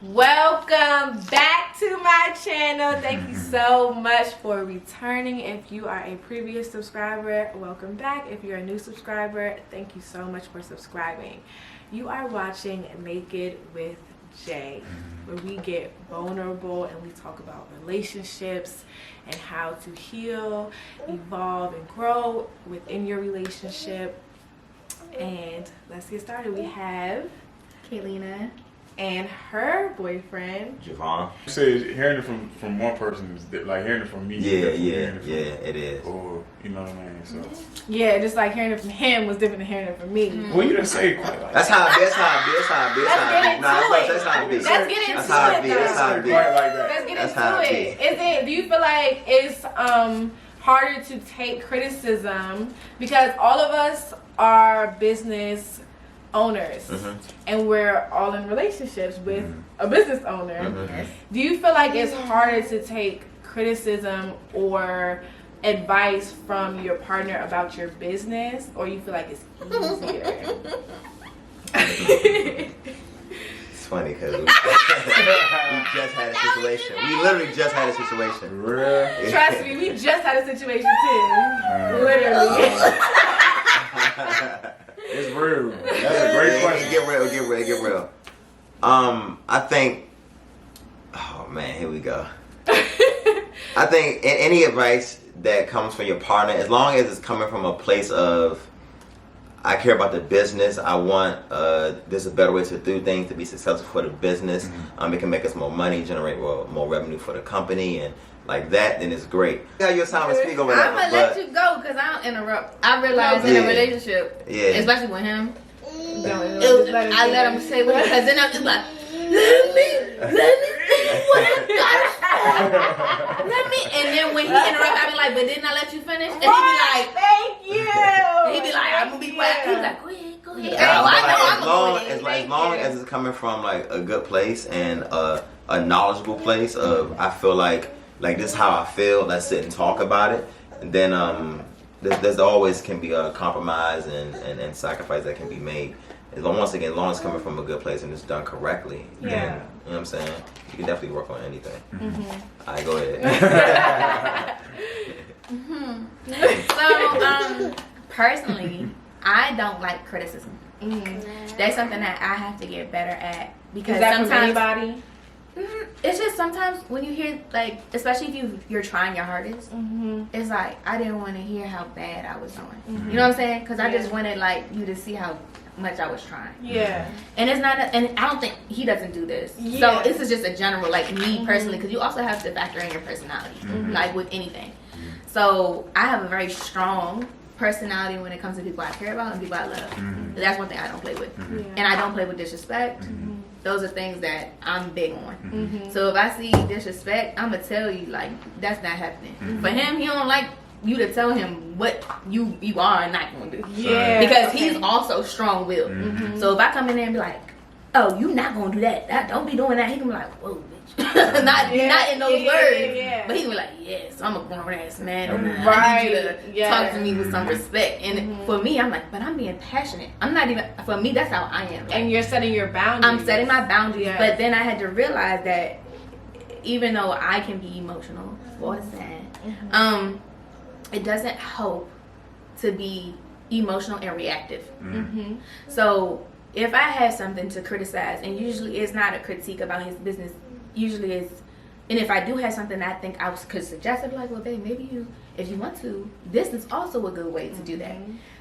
Welcome back to my channel. Thank you so much for returning. If you are a previous subscriber, welcome back. If you're a new subscriber, thank you so much for subscribing. You are watching Naked with Jay, where we get vulnerable and we talk about relationships and how to heal, evolve, and grow within your relationship. And let's get started. We have Kaylena and her boyfriend Javon. You say hearing it from one person is like hearing it from me. Yeah, it is. Or you know what I mean. So yeah, just like hearing it from him was different than hearing it from me. well, you didn't say it quite like That's that. how it be. That's how it be. Let's get into That's how it be. it. That's how it be. Quite like that. Let's get That's into how it it. be. Is it? Do you feel like it's harder to take criticism because all of us are business owners and we're all in relationships with a business owner? Do you feel like it's harder to take criticism or advice from your partner about your business, or you feel like it's easier? It's funny because we just had a situation. We literally just had a situation. Real. Trust me, we just had a situation too. Literally. It's real. That's a great question. Get real. I think. Oh man, here we go. I think any advice that comes from your partner, as long as it's coming from a place of, I care about the business. I want there's a better way to do things to be successful for the business. It can make us more money, generate more revenue for the company, and like that. Then it's great. Yeah, your time to speak over that. I'm gonna let you go because I don't interrupt. I realize in a relationship, especially with him, I let him say what because then I'm just like, let me what I gotta say. Let me, and then when he interrupts, I be like, but didn't I let you finish? And he be like, thank you. He be like, I'm gonna be quiet. He's like, go ahead. As long as it's coming from like a good place and a knowledgeable place of, I feel like this is how I feel. Let's sit and talk about it. And then there's always can be a compromise and sacrifice that can be made. Once again, as long as it's coming from a good place and it's done correctly, then, you know what I'm saying? You can definitely work on anything. Alright, go ahead. So, personally, I don't like criticism. That's something that I have to get better at because is that sometimes from anybody? It's just sometimes when you hear, like, especially if you're trying your hardest, it's like I didn't want to hear how bad I was doing. You know what I'm saying? Because I just wanted like you to see how much I was trying. Yeah. And it's not, and I don't think he doesn't do this. So this is just a general, like me personally, because you also have to factor in your personality, like with anything. So I have a very strong personality when it comes to people I care about and people I love. That's one thing I don't play with. And I don't play with disrespect. Those are things that I'm big on. So if I see disrespect, I'm gonna tell you like that's not happening. For him, he don't like you to tell him what you are and not gonna do. Yeah. Because he's also strong-willed. So if I come in there and be like, "Oh, you not gonna do that? Don't be doing that," he can be like, "Whoa, bitch." not in those words. But he can be like, "Yes, I'm a grown ass man. I need you to talk to me with some respect." And for me, I'm like, "But I'm being passionate. I'm not even." For me, that's how I am. And you're setting your boundaries. I'm setting my boundaries. But then I had to realize that even though I can be emotional for a second, it doesn't help to be emotional and reactive. So if I have something to criticize, and usually it's not a critique about his business, usually it's, and if I do have something I think I could suggest, I'd be like, well, babe, maybe if you want to, this is also a good way to do that.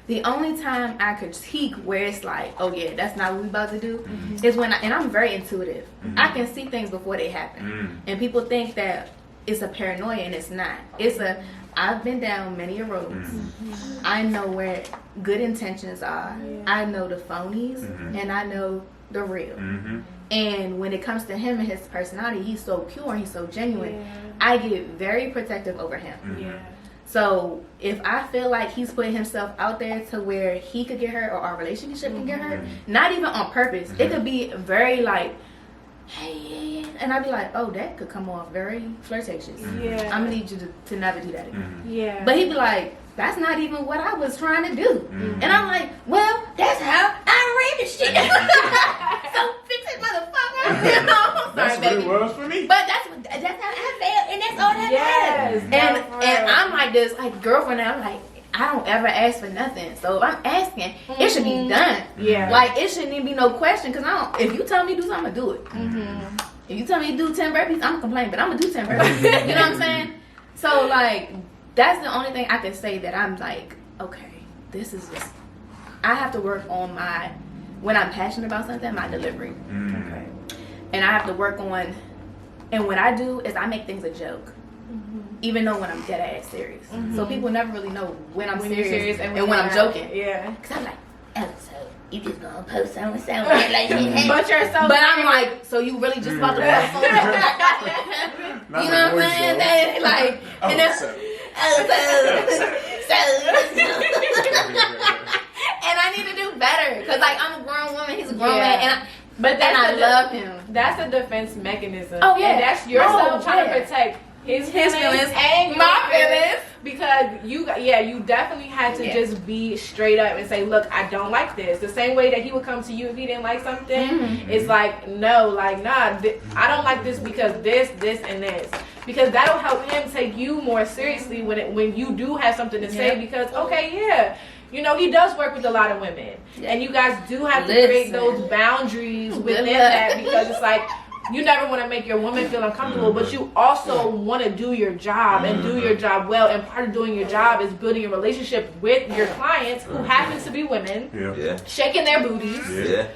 The only time I critique where it's like, oh yeah, that's not what we about to do, is when and I'm very intuitive. I can see things before they happen. And people think that it's a paranoia, and it's not. I've been down many roads. I know where good intentions are. I know the phonies, and I know the real. And when it comes to him and his personality, he's so pure, he's so genuine. I get very protective over him. So if I feel like he's putting himself out there to where he could get hurt or our relationship can get hurt, not even on purpose. It could be very like, hey, and I'd be like, oh, that could come off very flirtatious. I'm gonna need you to never do that again. But he'd be like, that's not even what I was trying to do. And I'm like, well, that's how I read the shit. So fix it, motherfucker. You know? sorry, what baby. it was for me. But that's how I felt, and that's all that Yes, matters. no, for And real. I'm like this, like girlfriend. I'm like, I don't ever ask for nothing. So if I'm asking, it should be done. Yeah. Like it shouldn't even be no question. Cause I don't. If you tell me to do something, I'm gonna do it. Mm-hmm. If you tell me to do 10 burpees, I'm gonna complain, but I'm gonna do 10 burpees. You know what I'm saying? So like, that's the only thing I can say that I'm like, okay, this is just. I have to work on when I'm passionate about something, my delivery. Okay. And I have to work on, and what I do is I make things a joke. Even though when I'm dead ass serious. So people never really know when I'm serious and when I'm joking. Yeah. Cause I'm like, oh, so you just gonna post so and so like that. But you're so But I'm like, so you really just about to post so and so? You know what I'm saying? They like, and then, and I need to do better. Cause like I'm a grown woman, he's a grown man, and I love him. That's a defense mechanism. Oh, yeah. And that's yourself trying to yeah. protect his His feelings feelings, and my your feelings. Because you definitely had to Yeah. just be straight up and say, look, I don't like this. The same way that he would come to you if he didn't like something. It's like, no, like, nah, I don't like this because this, and this. Because that'll help him take you more seriously when you do have something to say. Because, okay, yeah. You know, he does work with a lot of women. Yeah. And you guys do have to Listen. create those boundaries within luck. that, because it's like, you never want to make your woman feel uncomfortable, but you also want to do your job and do your job well. And part of doing your job is building a relationship with your clients, who happen to be women, Yeah. shaking their booties Yeah.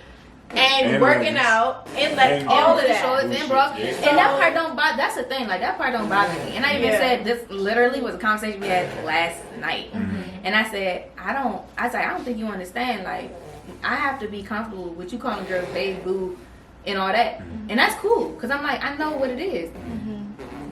and working ladies. out and like And all of Shorts that. and bra. Yeah. And that part don't bother. That's the thing. Like that part don't bother me. And I even Yeah. said this literally was a conversation we had last night. And I said I don't think you understand. Like I have to be comfortable with you calling girls babe, boo, and all that. And that's cool because I'm like I know what it is.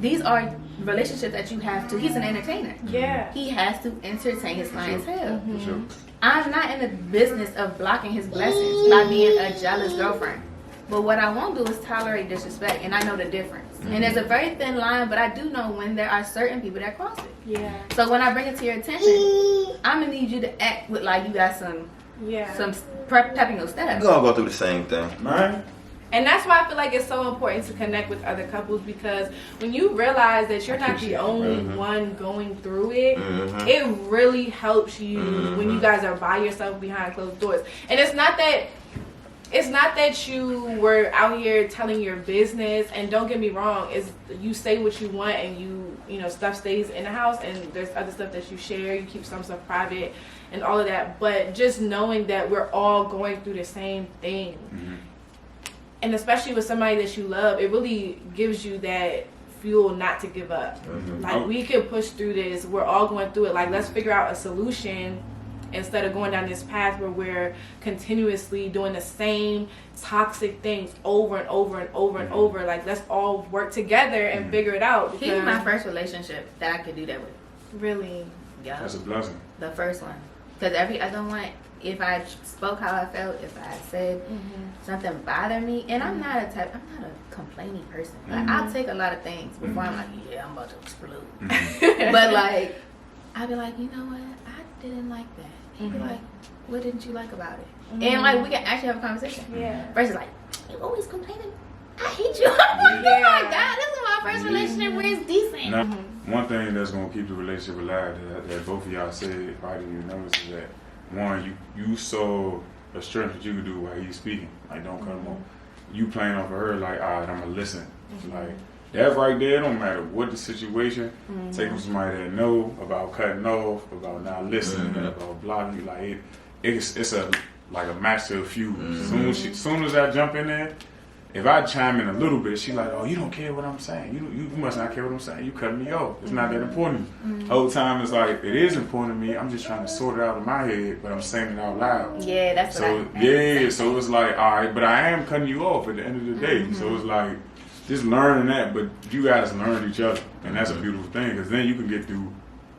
These are relationships that you have to. He's an entertainer. Yeah. He has to entertain his clientele. For sure. I'm not in the business of blocking his blessings by being a jealous girlfriend. But what I won't do is tolerate disrespect, and I know the difference. And there's a very thin line, but I do know when there are certain people that cross it. Yeah. So when I bring it to your attention, I'm gonna need you to act with like you got some pep in your step. We're gonna go through the same thing. Man. And that's why I feel like it's so important to connect with other couples, because when you realize that you're not the only one going through it, it really helps you when you guys are by yourself behind closed doors. And it's not that you were out here telling your business, and don't get me wrong, is you say what you want and you know stuff stays in the house, and there's other stuff that you share, you keep some stuff private and all of that, but just knowing that we're all going through the same thing. And especially with somebody that you love, it really gives you that fuel not to give up. Like, we can push through this. We're all going through it. Like, let's figure out a solution instead of going down this path where we're continuously doing the same toxic things over and over and over and over. Like, let's all work together and figure it out. He was my first relationship that I could do that with. Really? Yeah. That's a blessing. The first one. Because I don't want, if I spoke how I felt, if I said something bothered me, and I'm not a complaining person. Like, I'll take a lot of things before I'm like, yeah, I'm about to explode. But like, I'll be like, you know what? I didn't like that. He'd be like, what didn't you like about it? And like, we can actually have a conversation. Yeah. Versus like, you always complaining. I hate you. I'm like, oh my God, this is my first relationship where it's decent. Now, one thing that's gonna keep the relationship alive that both of y'all said, probably you notice, is that one, you saw a strength that you could do while he's speaking. Like, don't cut him off. You playing off of her, like, all right, I'm gonna listen. Like, that right there, don't matter what the situation. Take from somebody that know about cutting off, about not listening, about blocking you. Like, it's a match to a fuse. Soon as I jump in there, if I chime in a little bit, she like, oh, you don't care what I'm saying. You must not care what I'm saying. You cutting me off. It's not that important. Whole time it's like, it is important to me. I'm just trying to sort it out in my head, but I'm saying it out loud. Yeah, that's so what I so it's like, all right, but I am cutting you off at the end of the day. So it's like, just learning that, but you guys learn each other, and that's a beautiful thing, because then you can get through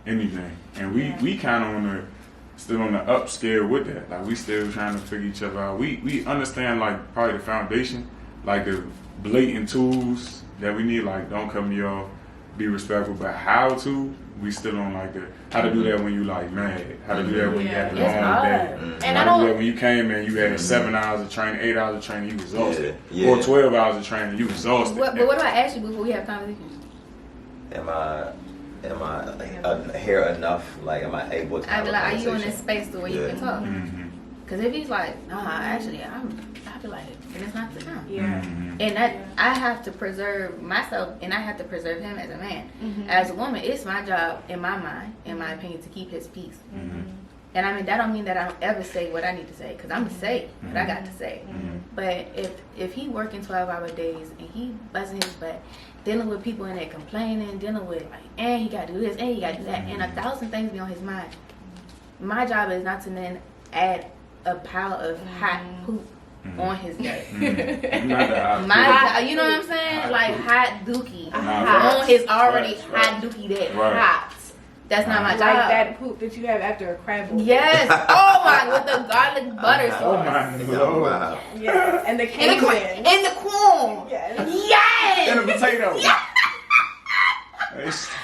anything. And we kind of still on the up scale with that. Like, we still trying to figure each other out. We understand, like, probably the foundation, like the blatant tools that we need, like, don't cut me off, be respectful, but how to, we still don't like that. How to do that when you like mad. How to do that when you had a long day. And how to do that when you came in, you had 7 hours of training, 8 hours of training, you exhausted. Yeah. Or 12 hours of training, you exhausted. But what do I ask you before we have conversations? Am I here enough? Like, am I able to? I'd be like, are you in conversation? this space to where you can talk? Because if he's like, nah, actually, I'd be like, and it's not the time. Yeah. And that I have to preserve myself, and I have to preserve him as a man. As a woman, it's my job, in my mind, in my opinion, to keep his peace. And I mean, that don't mean that I don't ever say what I need to say, because I'm going to say what I got to say. But if he working 12-hour days and he busting his butt, dealing with people in there complaining, dealing with like, and he got to do this, and he got to do that, and 1,000 things be on his mind. My job is not to then add a pile of hot poop on his dirt. You know what I'm saying? Like hot dookie on his already hot dookie that hot. That's not my job. Like that poop that you have after a crab boil. Yes. Oh my, with the garlic butter sauce. Oh my Lord. Yeah. And the Cajun. And the corn. Yes. And the potato. Yeah.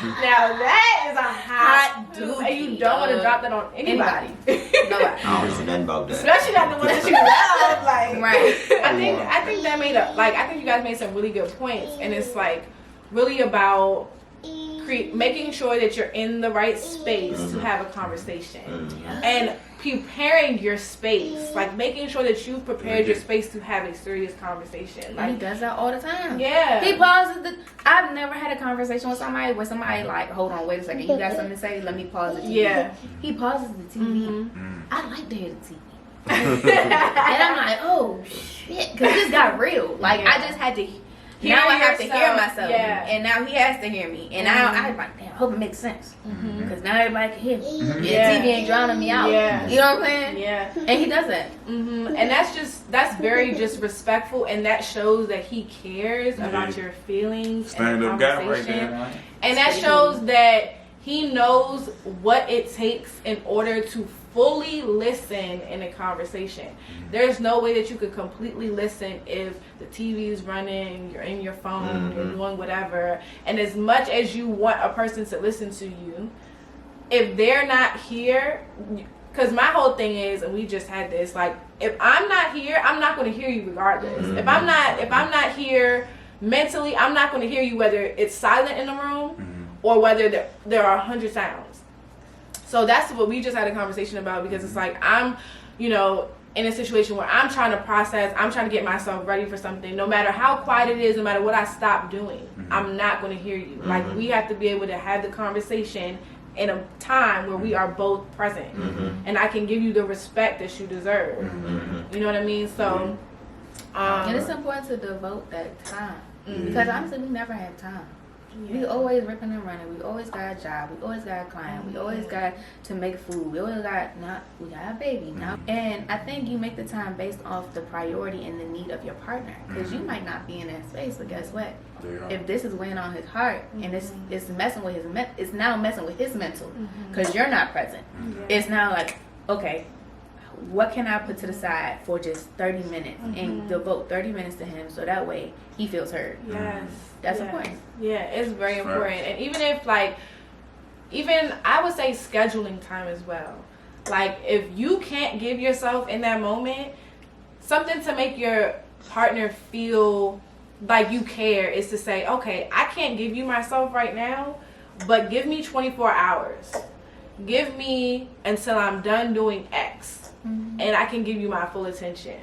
Now that is a hot dookie. And you don't want to drop that on anybody. Nobody. I don't know nothing about that. Especially not the one that you love. Like, Right. I think that made a, like, I think you guys made some really good points, and it's like really about making sure that you're in the right space to have a conversation, and preparing your space, like making sure that you've prepared your space to have a serious conversation. Like, he does that all the time. Yeah. He pauses I've never had a conversation with somebody where somebody like, hold on, wait a second, you got something to say? Let me pause the TV. Yeah. He pauses the TV. I like to hear the TV. And I'm like, oh shit, because this got real. Like, I just had to. Now I have to hear myself, and now he has to hear me, and now I'm like, damn, I hope it makes sense, because now everybody can hear me. Yeah, TV ain't drowning me out. Yeah. You know what I'm saying? Yeah, and he does that. And that's very just respectful, and that shows that he cares about your feelings. Stand up guy right there, man. And that shows that he knows what it takes in order to fully listen in a conversation. There's no way that you could completely listen if the TV is running, you're in your phone, you're doing whatever. And as much as you want a person to listen to you, if they're not here, because my whole thing is, and we just had this, like, if I'm not here, I'm not going to hear you regardless. If I'm not here mentally, I'm not going to hear you, whether it's silent in the room or whether there are 100 sounds. So that's what we just had a conversation about, because it's like, I'm, in a situation where I'm trying to process, I'm trying to get myself ready for something. No matter how quiet it is, no matter what I stop doing, I'm not going to hear you. Like, we have to be able to have the conversation in a time where we are both present. And I can give you the respect that you deserve. You know what I mean? So, and it's important to devote that time. Because honestly, we never have time. We always ripping and running. We always got a job. We always got a client. We always got to make food. We always got we got a baby now. And I think you make the time based off the priority and the need of your partner. Because you might not be in that space, but guess what? If this is weighing on his heart and it's messing with it's now messing with his mental, because you're not present. It's now like, okay, what can I put to the side for just 30 minutes and devote 30 minutes to him, so that way he feels heard. Yes. That's important. Yeah, it's very important. And even if, like, I would say scheduling time as well. Like, if you can't give yourself in that moment something to make your partner feel like you care, is to say, okay, I can't give you myself right now, but give me 24 hours. Give me until I'm done doing X. And I can give you my full attention.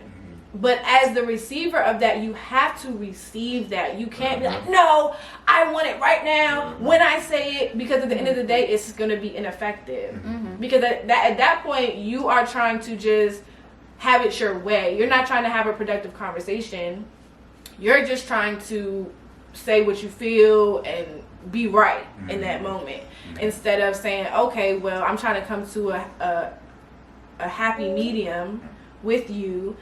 But as the receiver of that, you have to receive that. You can't be like, no, I want it right now when I say it, because at the end of the day, it's going to be ineffective. Because at that point, you are trying to just have it your way. You're not trying to have a productive conversation. You're just trying to say what you feel and be right in that moment. Instead of saying, okay, well, I'm trying to come to a happy medium with you.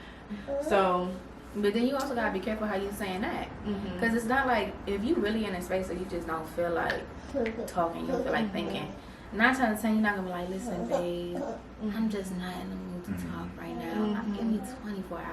So, but then you also gotta be careful how you saying that, because it's not like, if you really in a space that you just don't feel like talking, you don't feel like thinking, 9 times out of 10 you're not gonna be like, listen, babe, I'm just not in the mood to talk right now. I'm giving you 24 hours.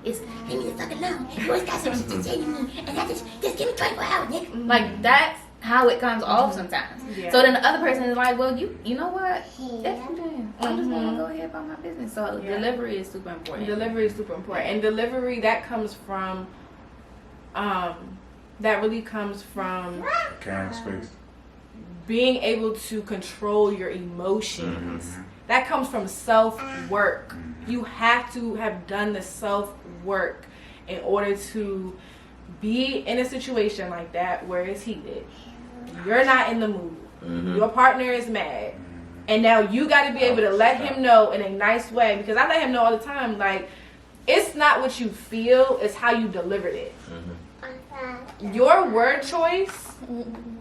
It's give me the fucking now. You always got some shit to say to me, and I just give me 24 hours, nigga. Like, that's how it comes off sometimes. Yeah. So then the other person is like, well, you know what? F you then. I'm just gonna go ahead about my business. So delivery is super important. Delivery is super important, and delivery that comes from, that really comes from Caring space. being able to control your emotions. That comes from self-work. You have to have done the self-work in order to be in a situation like that where it's heated. You're not in the mood. Your partner is mad. And now you got to be able to let him know in a nice way, because I let him know all the time, like, it's not what you feel, it's how you delivered it. Your word choice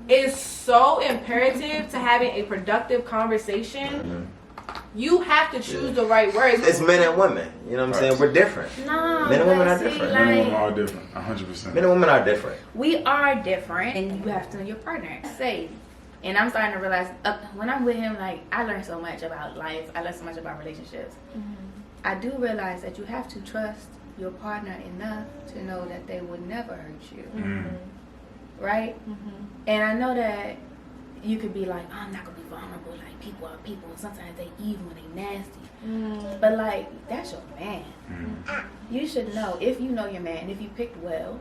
is so imperative to having a productive conversation. You have to choose the right words. It's men and women. You know what I'm saying? We're different. No, Men and women are see, different. Men and women are different, 100%. Men and women are different. We are different, and you have to know your partner. Say, and I'm starting to realize when I'm with him, like, I learn so much about life. I learn so much about relationships. I do realize that you have to trust your partner enough to know that they would never hurt you, right? And I know that you could be like, oh, I'm not gonna be vulnerable. Like, people are people. Sometimes they evil and they nasty. But like, that's your man. You should know, if you know your man, if you picked well,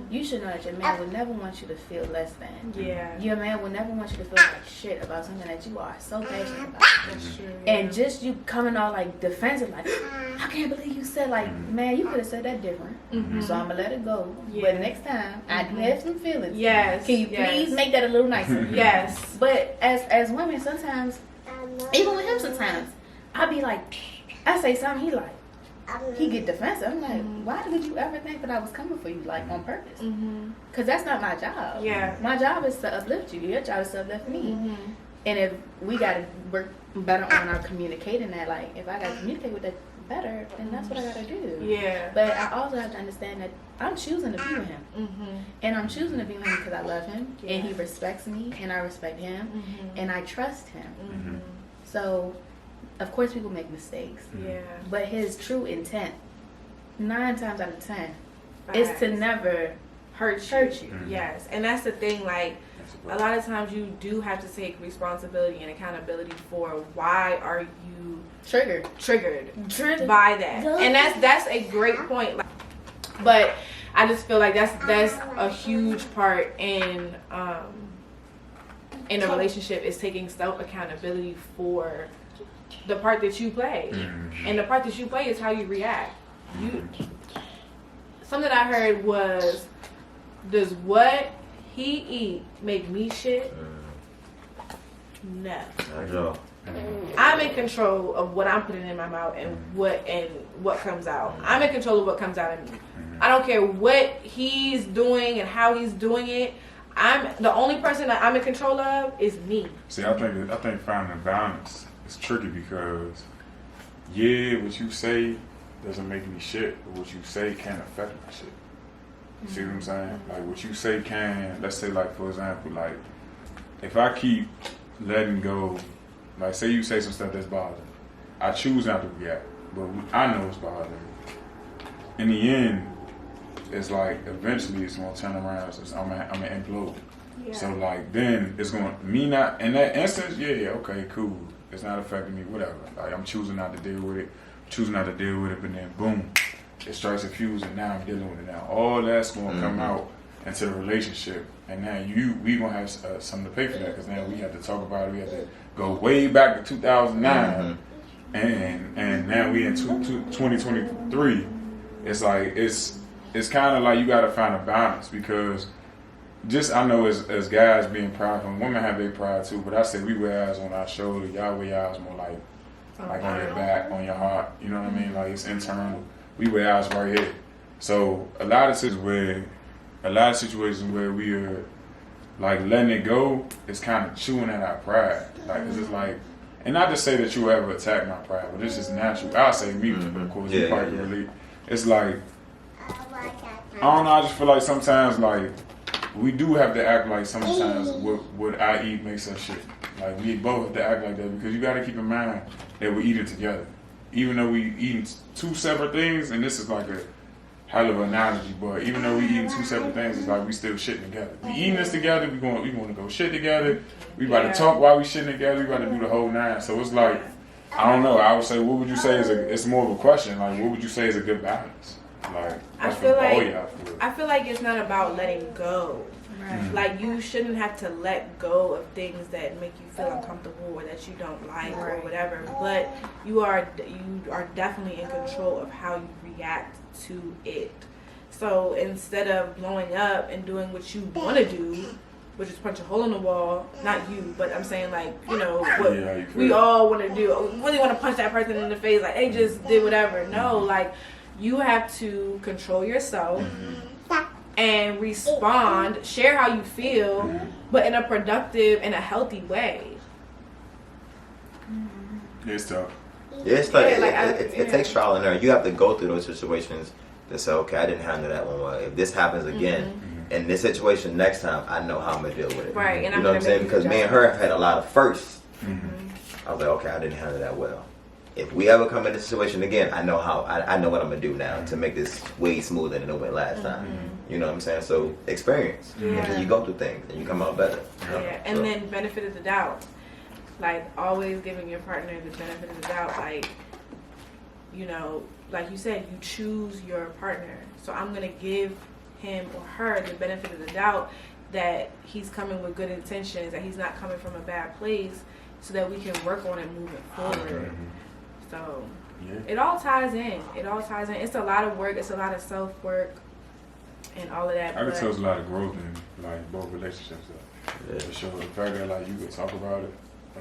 you should know that your man would never want you to feel less than. Yeah. Your man would never want you to feel like shit about something that you are so passionate about. That's true. And just you coming all like defensive, like, I can't believe you said, like, man, you could have said that different. So I'm gonna let it go. Yeah. But next time, I do have some feelings. Yes. Can you please make that a little nicer? Yes. But as women, sometimes, even with him, sometimes I be like, I say something, he get defensive. I'm like, why did you ever think that I was coming for you, like, on purpose? Because that's not my job. Yeah. My job is to uplift you. Your job is to uplift me. And if we got to work better on our communicating that, like, if I got to communicate with that better, then that's what I got to do. Yeah. But I also have to understand that I'm choosing to be with him. And I'm choosing to be with him because I love him, and he respects me, and I respect him, and I trust him. So, of course, people make mistakes. Yeah. But his true intent, 9 times out of 10, is to never hurt you. Yes. And that's the thing, like, a lot of times you do have to take responsibility and accountability for why are you triggered by that. And that's a great point. Like, but I just feel like that's a huge part in a relationship, is taking self accountability for the part that you play. And the part that you play is how you react. Something I heard was, does what he eat make me shit? No. I'm in control of what I'm putting in my mouth and what comes out. I'm in control of what comes out of me. I don't care what he's doing and how he's doing it. I'm the only person that I'm in control of is me. See, I think finding balance is tricky because, what you say doesn't make me shit, but what you say can affect my shit. You see what I'm saying? Like, what you say can, let's say, like, for example, like, if I keep letting go, like, say you say some stuff that's bothering me, I choose not to react, but I know it's bothering me. In the end, it's like, eventually it's going to turn around, so I'm going to implode. Yeah. So, like, then it's going to, me not, in that instance, okay, cool. It's not affecting me, whatever. Like, I'm choosing not to deal with it, but then boom, it strikes a fuse, and now I'm dealing with it now. All that's going to come out into the relationship, and now we going to have something to pay for that, because now we have to talk about it. We have to go way back to 2009, and now we in 2023. It's like, it's kind of like you got to find a balance, because just, I know as guys being prideful, women have their pride too, but I say we wear ours on our shoulder, y'all wear ours more like on your back, on your heart, you know what I mean? Like, it's internal. We wear ours right here. So a lot of situations where we are like letting it go, it's kind of chewing at our pride. Like, it's just like, and not to say that you ever attack my pride, but it's just natural. I'll say me, but of course you probably relate. It's like, I don't know, I just feel like sometimes, like, we do have to act like sometimes what I eat makes us shit. Like, we both have to act like that, because you got to keep in mind that we're eating together. Even though we eating 2 separate things, and this is like a hell of an analogy, but even though we eating two separate things, it's like we still shitting together. We eating this together. We want to go shit together. We about to talk while we shitting together. We about to do the whole nine. So it's like, I don't know. I would say, what would you say is it's more of a question. Like, what would you say is a good balance? Like, I feel like it's not about letting go. Right. Like, you shouldn't have to let go of things that make you feel uncomfortable or that you don't like or whatever. But you are definitely in control of how you react to it. So instead of blowing up and doing what you want to do, which is punch a hole in the wall, not you, but I'm saying, like, you know, what we all want to do. We really want to punch that person in the face, like they just did whatever. No, like, you have to control yourself and respond, share how you feel, but in a productive and a healthy way. It's tough. Yeah, it's like, it takes trial and error. You have to go through those situations to say, okay, I didn't handle that one well. If this happens again, in this situation next time, I know how I'm going to deal with it. Right. And you know what I'm saying? Because me and her have had a lot of firsts. I was like, okay, I didn't handle that well. If we ever come in this situation again, I know how. I know what I'm gonna do now to make this way smoother than it went last time. You know what I'm saying? So experience, and you go through things, and you come out better. And then benefit of the doubt, like always giving your partner the benefit of the doubt. Like, you know, like you said, you choose your partner, so I'm gonna give him or her the benefit of the doubt that he's coming with good intentions, that he's not coming from a bad place, so that we can work on it moving forward. So it all ties in. It's a lot of work. It's a lot of self-work and all of that. I could tell there's a lot of growth in like both relationships. For sure. The fact that like you could talk about it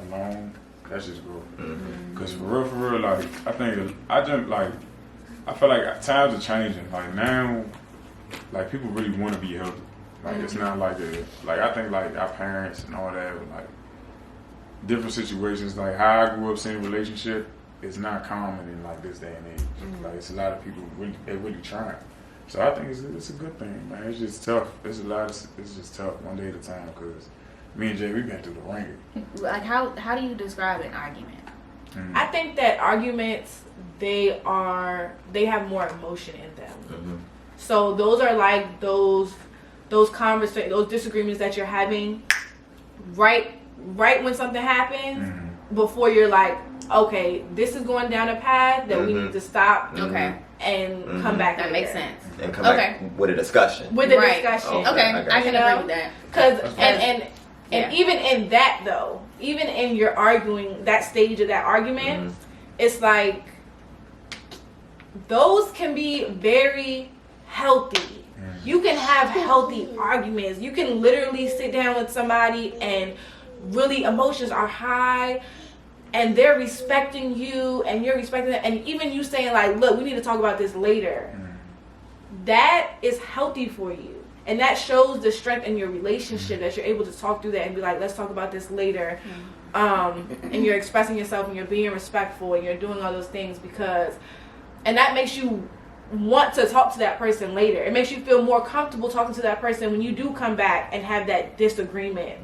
alone, that's just growth. Because for real, like I feel like times are changing. Like now, like people really want to be healthy. Like it's not like I think like our parents and all that, like different situations. Like how I grew up seeing a relationship. It's not common in like this day and age. Like it's a lot of people really trying. So I think it's a good thing, man. It's just tough. It's just tough one day at a time because me and Jay, we've been through the ringer. Like how do you describe an argument? I think that arguments they have more emotion in them. So those are like those conversations, those disagreements that you're having right when something happens before you're like, okay, this is going down a path that we need to stop. And come back. That makes sense. And come back with a discussion. Discussion. Okay, I can agree with that. Because and even in that though, even in your arguing that stage of that argument, it's like those can be very healthy. You can have healthy arguments. You can literally sit down with somebody and really emotions are high. And they're respecting you, and you're respecting them, and even you saying like, "Look, we need to talk about this later." That is healthy for you, and that shows the strength in your relationship that you're able to talk through that and be like, "Let's talk about this later." And you're expressing yourself, and you're being respectful, and you're doing all those things and that makes you want to talk to that person later. It makes you feel more comfortable talking to that person when you do come back and have that disagreement,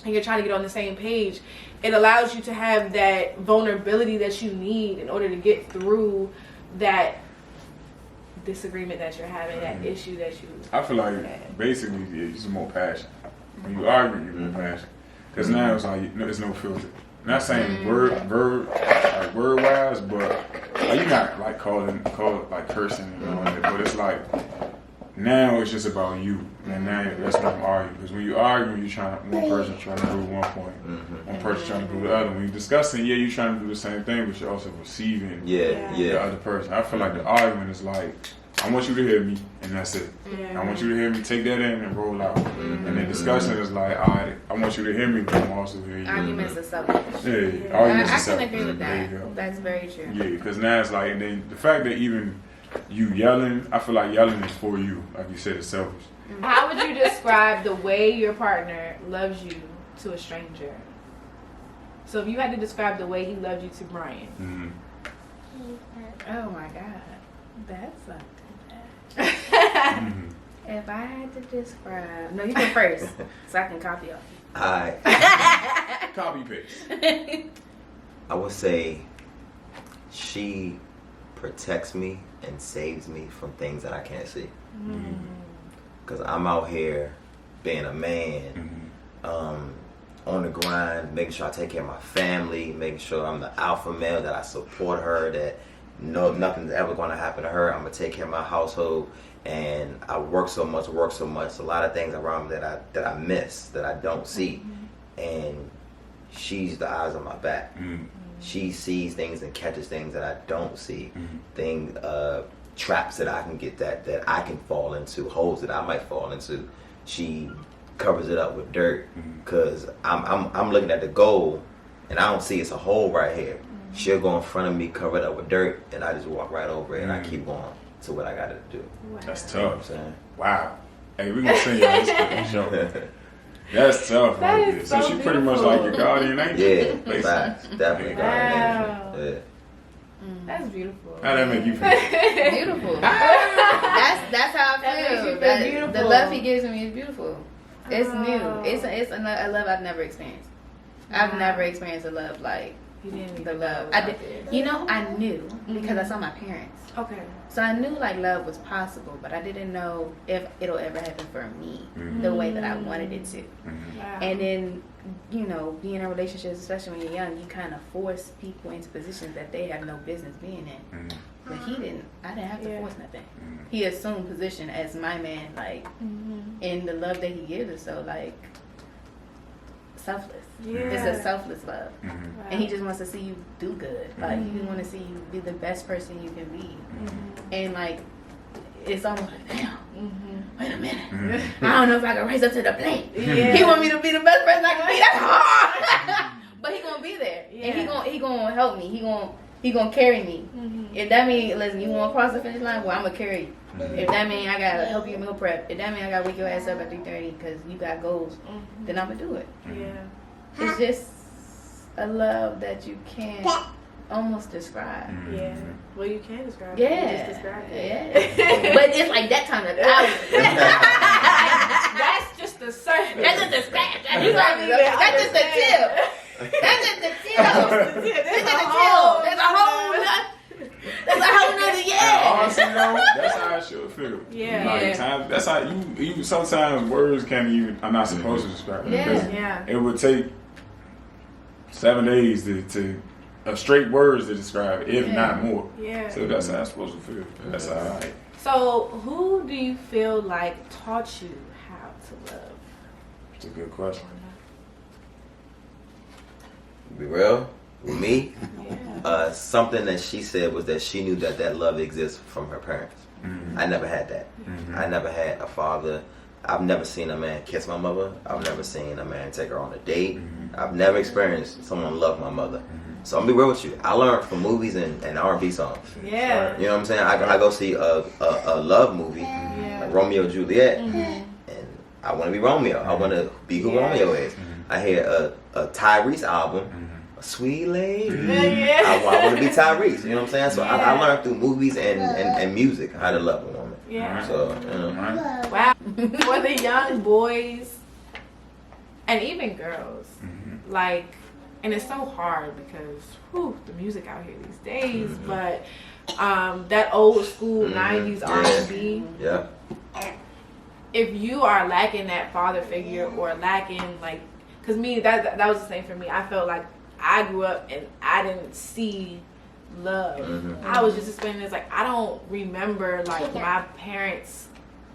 and you're trying to get on the same page. It allows you to have that vulnerability that you need in order to get through that disagreement that you're having, that issue that you. I feel like basically it's more passion. When you argue, you're more passion. Because now it's like there's no filter. Not saying word wise, but like, you're not like call it like cursing and all that. But it's like now it's just about you, and now that's what I'm arguing. Because when you argue, one person trying to prove one point, one person trying to prove the other. When you're discussing, you're trying to do the same thing, but you're also receiving the other person. I feel like the argument is like, I want you to hear me, and that's it. I want you to hear me, take that in and roll out. And the discussion is like, all right, I want you to hear me, but I'm also hear you. Arguments are selfish. Arguments are selfish. I can agree with that. That's very true. Yeah, because now it's like, and then the fact that even you yelling, I feel like yelling is for you. Like you said, it's selfish. How would you describe the way your partner loves you to a stranger? So if you had to describe the way he loved you to Bryan. Oh my God. That's something. If I had to describe... No, you go first, so I can copy off you. Alright. Copy paste. I would say she protects me and saves me from things that I can't see. Because I'm out here being a man, on the grind, making sure I take care of my family, making sure I'm the alpha male, that I support her, that nothing's ever going to happen to her. I'm going to take care of my household. And I work so much, a lot of things around me that I miss, that I don't see. And she's the eyes on my back. She sees things and catches things that I don't see. Traps that I can get, that I can fall into, holes that I might fall into. She covers it up with dirt, because I'm looking at the goal and I don't see it's a hole right here. She'll go in front of me, cover it up with dirt, and I just walk right over it and I keep going to what I gotta do. Wow. That's You know what I'm tough. saying? Wow. Hey, we're gonna send y'all this clip show. That's tough, That right is there. So so she pretty much like your guardian angel. Yeah, basically. facts. Definitely. Wow. Yeah. That's beautiful. How that make you feel? Beautiful. that's how I That makes you feel. feel beautiful. The love he gives me is beautiful. It's Oh. new. It's a love I've never experienced. I've never experienced a love like You didn't the even love. know I about did. this. You know, I knew because I saw my parents. Okay. So I knew like love was possible, but I didn't know if it'll ever happen for me the way that I wanted it to. Wow. And then, you know, being in relationships, especially when you're young, you kind of force people into positions that they have no business being in. But he didn't. I didn't have to Yeah. force nothing. He assumed position as my man, like in the love that he gives us. So like selfless. Yeah. It's a selfless love. Wow. And he just wants to see you do good. Like he just want to see you be the best person you can be. And like it's almost like, damn, wait a minute. I don't know if I can raise up to the plate. Yeah. He want me to be the best person I can be. That's hard. But he gonna be there. Yeah. And he gonna help me. He gonna carry me. If that means, listen, you want to cross the finish line, well, I'm gonna carry you. If that means I gotta help you meal prep, if that means I gotta wake your ass up at 3:30 because you got goals, then I'm gonna do it. Yeah. It's just a love that you can't almost describe. Yeah. Well, you can describe it. Yeah. You just described it. Yeah. But it's like that time of the hour. That's just the surface. That's just the scratch. That's You just don't even the tip. understand. That's just the tip. There's There's a a whole. There's a whole nother Honestly, though, that's how I should feel. Yeah. Like, Yeah. times, that's how you sometimes words can't even. I'm not supposed to describe it. Yeah. Because Yeah. it would take 7 days to straight words to describe it, if Yeah. not more. Yeah. So that's how I'm supposed to feel. That's how I. So, who do you feel like taught you how to love? It's a good question. Be real with me. Yeah. Something that she said was that she knew that love exists from her parents. I never had that. I never had a father. I've never seen a man kiss my mother. I've never seen a man take her on a date. I've never experienced someone love my mother. So I'm gonna be real with you. I learned from movies and R&B songs. Yeah. You know what I'm saying? I go see a love movie, like Romeo and Juliet, and I want to be Romeo. I want to be who Romeo is. I hear a Tyrese album, a sweet lady. Yeah. I want to be Tyrese. You know what I'm saying? So I Yeah. learned through movies and music how to love a woman. Yeah. So you know. Right? Wow. For the young boys and even girls, like, and it's so hard because the music out here these days, but that old school 90s R&B, Yeah. if you are lacking that father figure or lacking, like, because me, that was the same for me. I felt like I grew up and I didn't see love. I was just explaining this, like, I don't remember, like, my parents,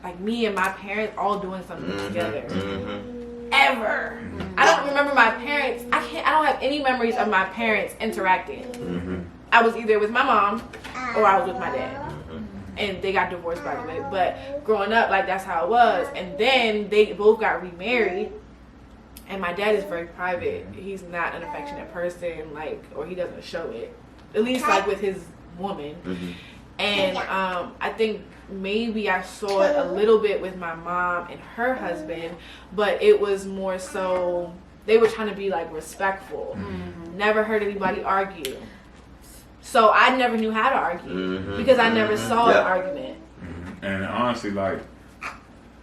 like, me and my parents all doing something together. Ever. I don't remember my parents. I don't have any memories of my parents interacting. I was either with my mom or I was with my dad. And they got divorced, by the way. But growing up, like, that's how it was. And then they both got remarried. And my dad is very private. He's not an affectionate person, like, or he doesn't show it. At least, like, with his woman. And I think maybe I saw it a little bit with my mom and her husband, but it was more so they were trying to be, like, respectful. Never heard anybody argue. So I never knew how to argue because I never saw an argument. And honestly, like,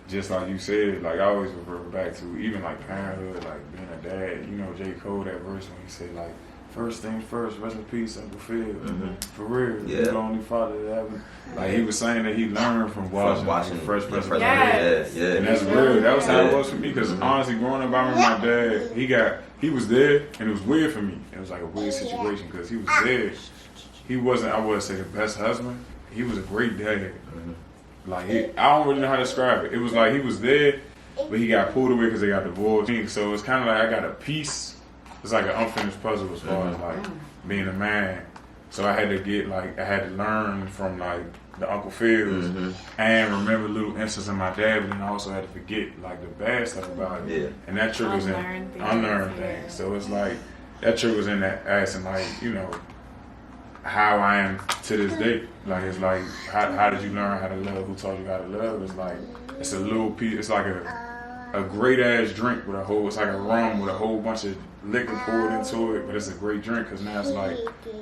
just like you said, like, I always refer back to even like parenthood, like being a dad. You know, J. Cole, that verse when he said, like, first things first, rest in peace, Uncle Phil. Mm-hmm. For real. Yeah. He's the only father that ever. Like, he was saying that he learned from watching Fresh Prince of Yes. Yeah. And that's real. That was how it was for me. Because honestly, growing up, I remember my dad, he was there, and it was weird for me. It was like a weird situation because he was there. He wasn't, I wouldn't say the best husband. He was a great dad. Like, I don't really know how to describe it. It was like he was there, but he got pulled away because they got divorced. So it's kind of like I got a piece. It's like an unfinished puzzle as far as like being a man. So I had to learn from like the Uncle Phils and remember little instances of my dad, but then I also had to forget like the bad stuff about it. Yeah. And that triggers in unlearned things. So it's like that triggers in that ass and like, you know, how I am to this day. Like, it's like, how did you learn how to love? Who taught you how to love? It's like, it's a little piece, it's like a great ass drink with it's like a rum with a whole bunch of liquor poured into it, but it's a great drink because now it's like,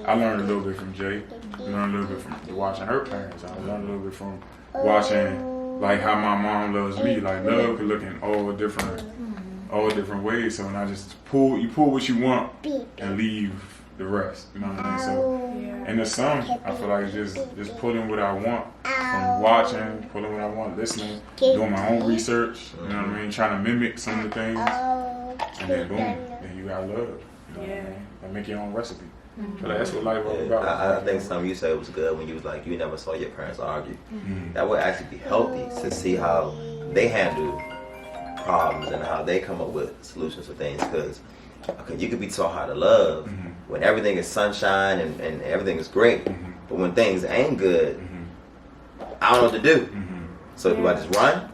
I learned a little bit from Jay, I learned a little bit from watching her parents, I learned a little bit from watching like how my mom loves me. Like, love can look in all different ways. So when I just pull what you want and leave the rest, you know what I mean? So in the sum, I feel like it's just pulling what I want from watching, pulling what I want, listening, doing my own research, you know what I mean? Trying to mimic some of the things, and then boom, then you got love. You know what I mean? Like, make your own recipe. So that's what life is about. I think something you said was good when you was like, you never saw your parents argue. That would actually be healthy to see how they handle problems and how they come up with solutions for things. Because you could be taught how to love when everything is sunshine and everything is great, but when things ain't good, I don't know what to do. So do I just run?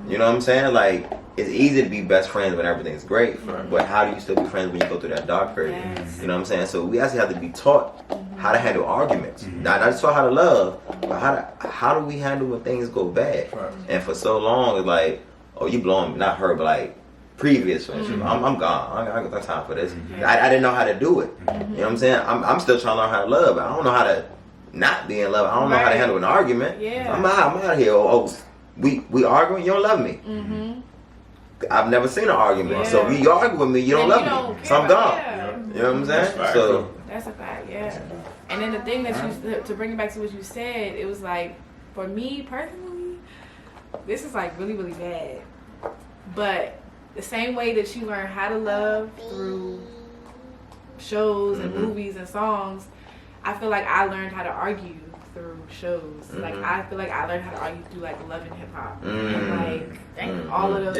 You know what I'm saying? Like, it's easy to be best friends when everything's great, but how do you still be friends when you go through that dark period? You know what I'm saying? So we actually have to be taught how to handle arguments. Not just taught how to love, but how do we handle when things go bad? And for so long, it's like, oh, you blowing, not her, but like previous friendship. I'm gone. I got time for this. I didn't know how to do it. You know what I'm saying? I'm still trying to learn how to love. I don't know how to not be in love. I don't know how to handle an argument. I'm out of here. We arguing, you don't love me. I've never seen an argument. So if you argue with me, you don't love me. So I'm gone. You know what I'm saying? That's a fact, And then the thing that to bring it back to what you said, it was like, for me personally, this is like really, really bad. But the same way that you learn how to love through shows and movies and songs, I feel like I learned how to argue through shows. Like, I feel like I learned how to argue through like Love and Hip Hop and like all of those.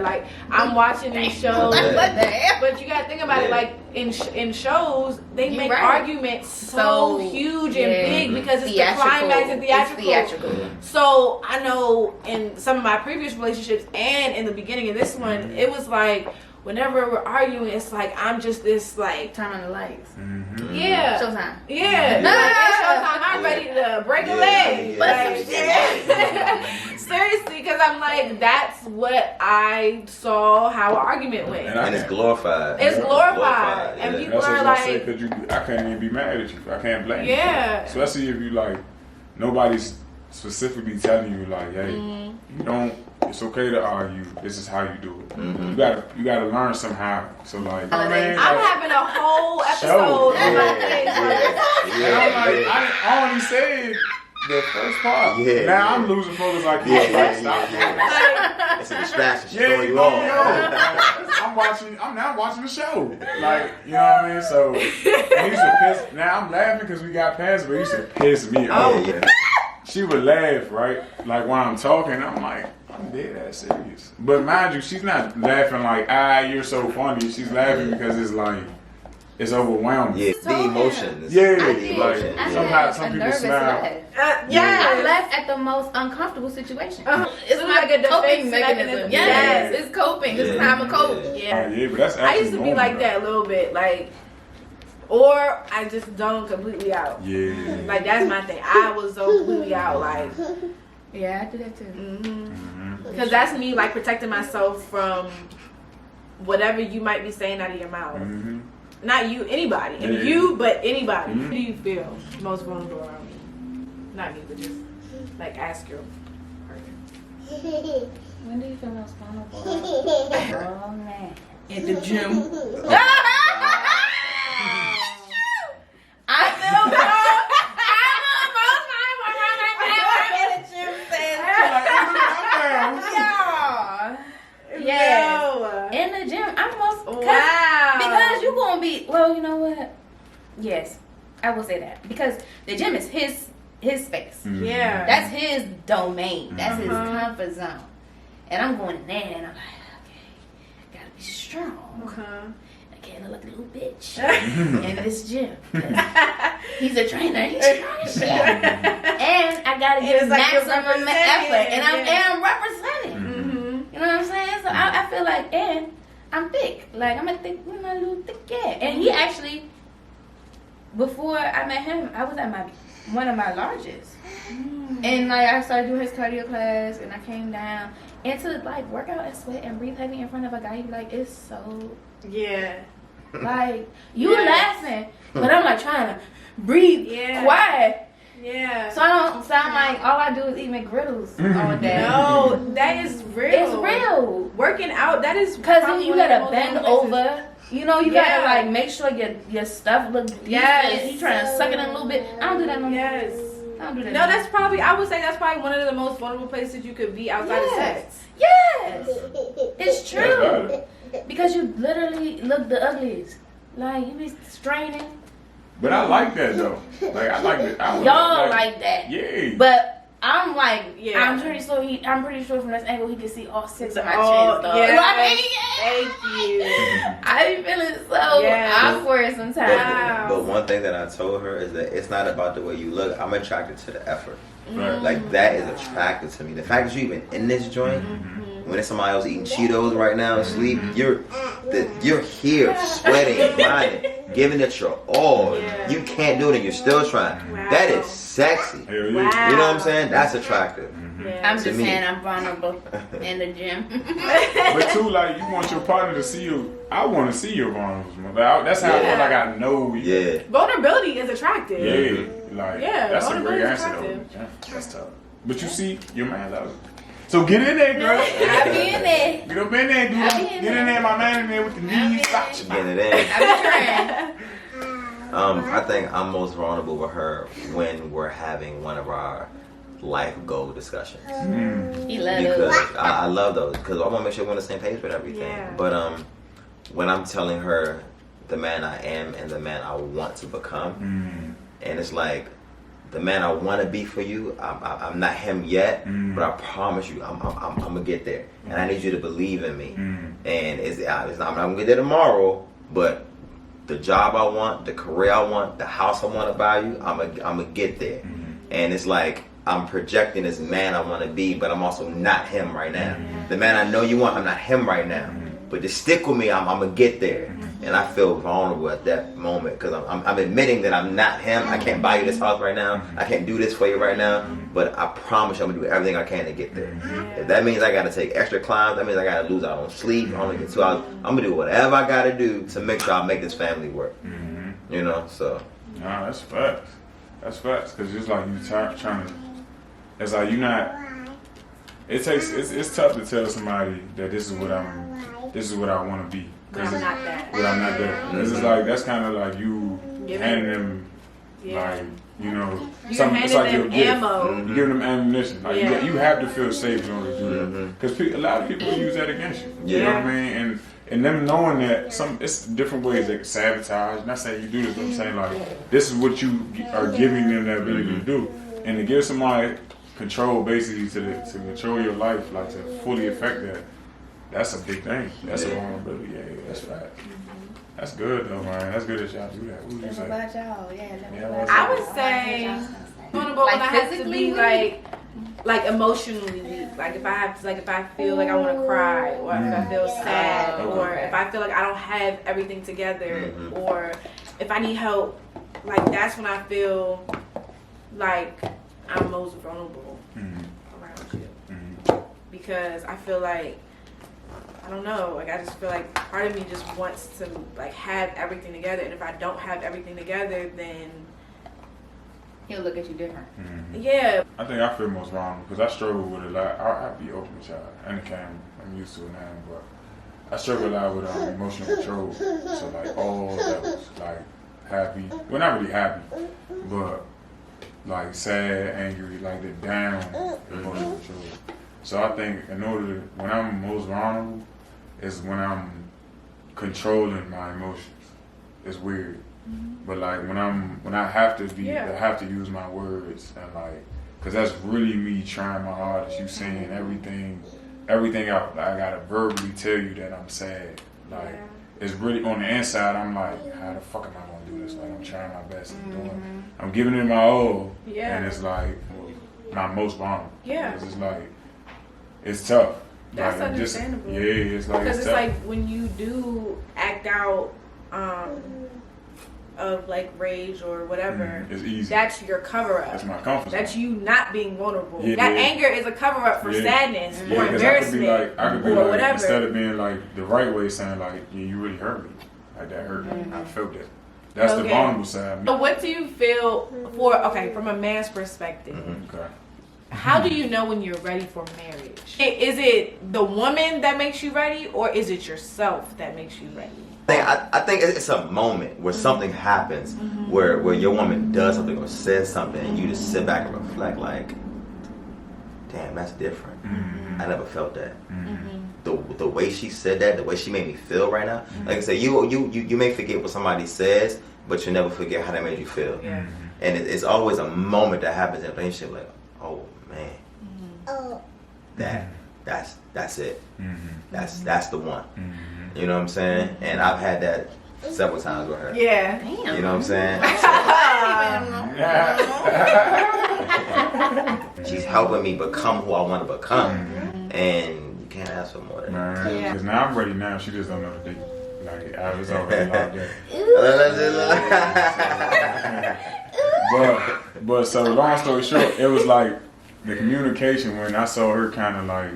Like I'm watching these shows, but you gotta think about it. Like in shows, they make arguments so huge and big because it's the climax and theatrical. So I know in some of my previous relationships and in the beginning of this one, it was like, whenever we're arguing, it's like I'm just this like turn on the lights. Showtime. Like, it's showtime. I'm ready to break a leg. Seriously, because I'm like, that's what I saw how an argument went. And it's glorified. It's glorified. And people are like, I can't even be mad at you. I can't blame you. Especially if you like, nobody's specifically telling you like, hey, you don't. It's okay to argue. This is how you do it. You gotta learn somehow. So like, I'm having a whole episode on my thing. I only said the first part. Now I'm losing focus. Like, stop doing that. It's a distraction. You I'm now watching the show. Like, you know what I mean? So it used to piss. Now I'm laughing because we got past it, but it used to piss me off. She would laugh, right? Like while I'm talking, I'm like, I'm dead ass serious. But mind you, she's not laughing like, you're so funny. She's laughing because it's like, it's overwhelming. The emotions. The emotion. Some people smile. I laugh at the most uncomfortable situation. It's like a coping mechanism. It's coping. This is how I'm a cope. But that's I used to be like that a little bit, like, or I just zoned completely out. Like, that's my thing. I was so completely out, like. I do that too. Because that's me, like, protecting myself from whatever you might be saying out of your mouth. Not you, anybody. And you, but anybody. Who do you feel most vulnerable around me? Not me, but just, like, ask your partner. When do you feel most vulnerable? Oh, man. At the gym. Wow. Because you gonna be, well, you know what? Yes, I will say that. Because the gym is his space. Yeah. That's his domain. That's his Uh-huh. comfort zone. And I'm going in there and I'm like, okay, gotta be strong. I can't look like a little bitch in this gym. 'Cause he's a trainer. He's strong as shit. And I gotta And give it's like you're maximum representing, effort. And yeah. I'm representing. You know what I'm saying? So I feel like, and I'm thick. Like, I'm a thick, a little thick cat. And he actually, before I met him, I was at one of my largest. And like I started doing his cardio class and I came down. And to like work out and sweat and breathe heavy in front of a guy, you be like, it's so Yeah. like you laughing, but I'm like trying to breathe quiet. Yeah. So I don't sound like all I do is eat McGriddles all day. No, that is real. It's real. Working out, that is Because then probably you one of the gotta most bend important places. over. You know, you gotta like make sure your stuff looks decent. Yes. You trying to suck it in a little bit. I don't do that no more. Yes. I don't do that. No, that's probably, I would say that's probably one of the most vulnerable places you could be outside of sex. Yes. It's That's true. valid. Because you literally look the ugliest. Like you be straining. But I like that though. Like I like it. Y'all like that. Yeah. But I'm like, Yeah. I'm pretty sure from this angle he can see all 6 of my Oh, chins, though. yeah. Like, Thank you. I be feeling so Yes. awkward sometimes. Wow. But one thing that I told her is that it's not about the way you look. I'm attracted to the effort. Right. Like that is attractive to me. The fact that you even in this joint, when there's somebody else eating Cheetos right now, asleep, you're here sweating, grinding, giving it your all. Yeah. You can't do it and you're still trying. Wow. That is sexy. Hell yeah. Wow. You know what I'm saying? That's attractive. Yeah. I'm To just me. saying I'm vulnerable in the gym. But too, like you want your partner to see you. I want to see your vulnerabilities. Like, that's how I feel like I know you. Yeah. Vulnerability is attractive. Yeah. Like Yeah, that's a great vulnerability is answer though. attractive. Yeah, that's tough. But you see, your man's out. So get in there, girl. I be in there. Get up in there, dude. I be in Get there. in there, my man in there with the knees. Stop you. Getting it in. I be trying. I think I'm most vulnerable with her when we're having one of our life goal discussions. He love Because those. I love those because I want to make sure we're on the same page with everything. Yeah. But when I'm telling her the man I am and the man I want to become, and it's like the man I want to be for you, I'm not him yet, but I promise you, I'm gonna get there, and I need you to believe in me. And I'm not gonna get there tomorrow, but the job I want, the career I want, the house I want to buy you, I'm gonna get there. And it's like I'm projecting this man I want to be, but I'm also not him right now. The man I know you want, I'm not him right now. But just stick with me, I'm gonna get there. And I feel vulnerable at that moment because I'm admitting that I'm not him. I can't buy you this house right now. I can't do this for you right now. But I promise you, I'm gonna do everything I can to get there. If that means I gotta take extra climbs, that means I gotta lose out on sleep. I only get 2 hours. I'm gonna do whatever I gotta do to make sure I make this family work. You know, so. Nah, that's facts. That's facts. Cause it's like you trying to. It's like you not. It's tough to tell somebody that this is what I want to be. But I'm not that. But I'm not there. This is like that's kind of like you Giving- handing them Yeah. like you know You're something. It's like handing your them gift. ammo. You give them ammunition. Like Yeah. you have to feel safe in order to do that. Because a lot of people use that against you. You know what I mean? And them knowing that it's different ways they can sabotage. Not saying you do this, but I'm saying like this is what you are giving them the ability to do, and to give somebody control basically to control your life, like to fully affect that. That's a big thing. That's a vulnerability. Yeah, that's right. That's good though, man. That's good that y'all do that. What would you say? What about y'all? Yeah, I would say vulnerable Like when I have to physically be weak? like emotionally weak. Like if I feel like I want to cry, or if I feel sad, or if I feel like I don't have everything together, or if I need help. Like that's when I feel like I'm most vulnerable around you, because I feel like I don't know. Like I just feel like part of me just wants to like have everything together, and if I don't have everything together, then He'll look at you different. yeah. I think I feel most vulnerable because I struggle with it a lot. I'll be open with y'all. And I'm used to it now, but I struggle a lot with emotional control. So like all levels, like happy, well not really happy, but like sad, angry, like the down emotional control. So I think in order to, when I'm most vulnerable is when I'm controlling my emotions. It's weird. But like when I have to be, I have to use my words and like, cause that's really me trying my hardest. You saying everything out. Like I gotta verbally tell you that I'm sad. Like it's really on the inside. I'm like, how the fuck am I gonna do this? Like I'm trying my best. I'm giving it my all. And it's like my most vulnerable. Cause it's like it's tough. That's like, understandable. It's like because it's it's tough. like when you do act out of like rage or whatever, it's easy. That's your cover up. That's my comfort zone. That's you not being vulnerable. Yeah, that anger is a cover up for sadness or embarrassment I could be or like, whatever. Instead of being like the right way, saying like, yeah, you really hurt me. Like that hurt me. I felt that. That's the vulnerable side of me. So what do you feel from a man's perspective? Okay. How do you know when you're ready for marriage? Is it the woman that makes you ready, or is it yourself that makes you ready? I think it's a moment where something happens, where your woman does something or says something, and you just sit back and reflect, like, damn, that's different. I never felt that. The way she said that, the way she made me feel right now. Like I said, you may forget what somebody says, but you never forget how that made you feel. And it's always a moment that happens in a relationship, like, oh man, that's it. That's the one. You know what I'm saying? And I've had that several times with her. Yeah. Damn. You know what I'm saying? She's helping me become who I want to become. And you can't ask for more than that. Because now I'm ready now. She just don't know the date. Like, I was already locked up. But so long story short, it was like the communication when I saw her kind of like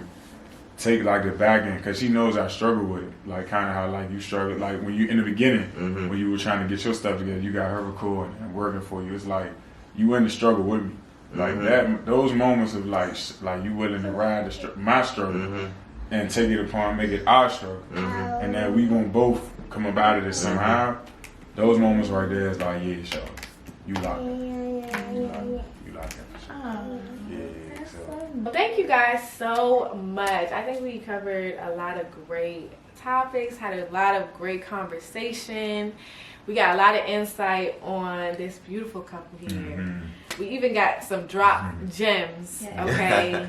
take like the back end, because she knows I struggle with it, like kind of how like you struggle, like when you in the beginning when you were trying to get your stuff together, you got her recording and working for you. It's like you in the struggle with me, like that. Those moments of like you willing to ride my struggle and take it upon, make it our struggle, and then we gonna both come about it somehow. Those moments right there is like, yeah, sure, you locked in. You locked in for sure. Well, thank you guys so much. I think we covered a lot of great topics, had a lot of great conversation. We got a lot of insight on this beautiful couple here. We even got some drop gems, okay?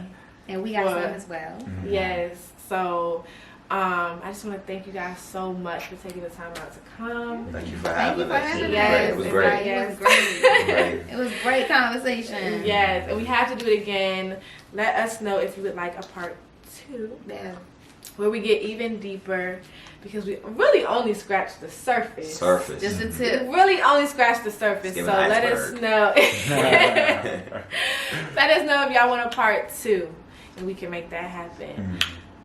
And we got some as well. Yes. So I just want to thank you guys so much for taking the time out to come. Thank you for having us. It was great. It was great. It was great conversation. Yes, and we have to do it again. Let us know if you would like a part 2. Yeah. Where we get even deeper, because we really only scratched the surface. Just a tip. We really only scratched the surface. So let us know. Let us know if y'all want a part 2, and we can make that happen.